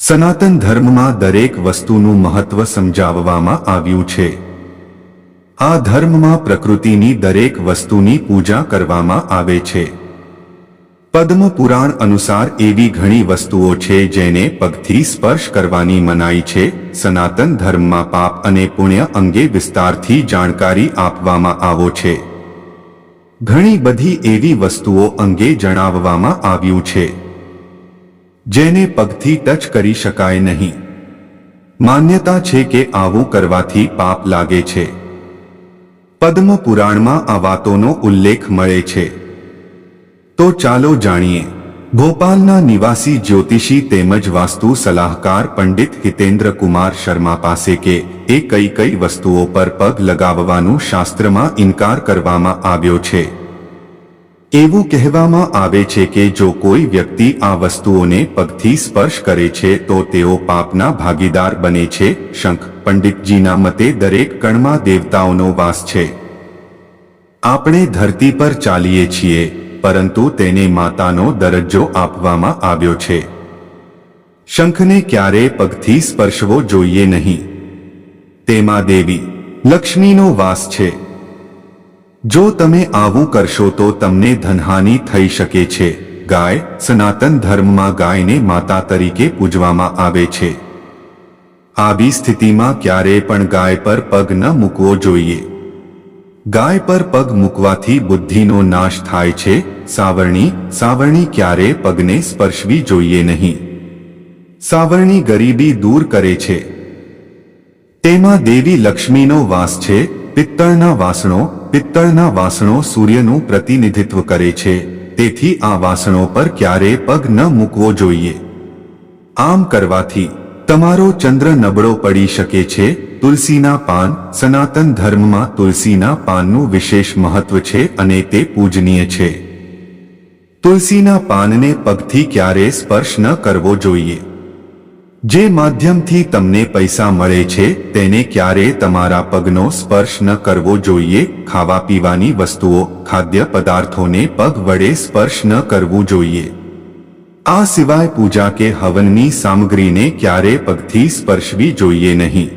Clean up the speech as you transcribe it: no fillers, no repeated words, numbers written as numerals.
સનાતન ધર્મમાં દરેક વસ્તુનું મહત્વ સમજાવવામાં આવ્યું છે. આ ધર્મમાં પ્રકૃતિની દરેક વસ્તુની પૂજા કરવામાં આવે છે. પદ્મ પુરાણ અનુસાર એવી ઘણી વસ્તુઓ છે જેને પગથી સ્પર્શ કરવાની મનાઈ છે. સનાતન ધર્મમાં પાપ અને પુણ્ય અંગે વિસ્તારથી જાણકારી આપવામાં આવે છે. ઘણી બધી એવી વસ્તુઓ અંગે જણાવવામાં આવ્યું છે જેને પગથી ટચ કરી શકાય નહીં. માન્યતા છે કે આવું કરવાથી પાપ લાગે છે. પદ્મ પુરાણમાં આ વાતોનો ઉલ્લેખ મળે છે. તો ચાલો જાણીએ. ભોપાલના નિવાસી જ્યોતિષી તેમજ વાસ્તુ સલાહકાર પંડિત હિતેન્દ્ર કુમાર શર્મા પાસે કે એ કઈ કઈ વસ્તુઓ પર પગ લગાવવાનું શાસ્ત્રમાં ઇનકાર કરવામાં આવ્યો છે. એવું કહેવામાં આવે છે કે જો કોઈ વ્યક્તિ આ વસ્તુઓને પગથી સ્પર્શ કરે છે તો તેઓ પાપના ભાગીદાર બને છે. શંખ પંડિતજીના મતે દરેક કણમાં દેવતાઓનો વાસ છે. આપણે ધરતી પર ચાલીએ છીએ પરંતુ તેને માતાનો દરજ્જો આપવામાં આવ્યો છે. શંખને ક્યારેય પગથી સ્પર્શવો જોઈએ નહીં. તેમાં દેવી લક્ષ્મીનો વાસ છે. જો તમે આવું કરશો તો તમને ધનહાનિ થઈ શકે છે. ગાય સનાતન ધર્મમાં ગાયને માતા તરીકે પૂજવામાં આવે છે. આવી સ્થિતિમાં ક્યારેય પણ ગાય પર પગ ન મૂકવો જોઈએ. ગાય પર પગ મૂકવાથી બુદ્ધિનો નાશ થાય છે. સાવરણી ક્યારેય પગને સ્પર્શવી જોઈએ નહીં. સાવરણી ગરીબી દૂર કરે છે. તેમાં દેવી લક્ષ્મીનો વાસ છે. પિત્તળના વાસણો સૂર્યનું પ્રતિનિધિત્વ કરે છે. તેથી આ વાસણો પર ક્યારેય પગ ન મૂકવો જોઈએ. આમ કરવાથી તમારો ચંદ્ર નબળો પડી શકે છે. તુલસીના પાન સનાતન ધર્મમાં તુલસીના પાનનું વિશેષ મહત્વ છે અને તે પૂજનીય છે. તુલસીના પાનને પગથી ક્યારેય સ્પર્શ ન કરવો જોઈએ. જે માધ્યમથી તમને પૈસા મળે છે તેને ક્યારેય તમારા પગનો સ્પર્શ ન કરવો જોઈએ. ખાવા પીવાની વસ્તુઓ ખાદ્ય પદાર્થોને પગ વડે સ્પર્શ ન કરવું જોઈએ. આ સિવાય પૂજા કે હવનની સામગ્રીને ક્યારેય પગથી સ્પર્શવી જોઈએ નહીં.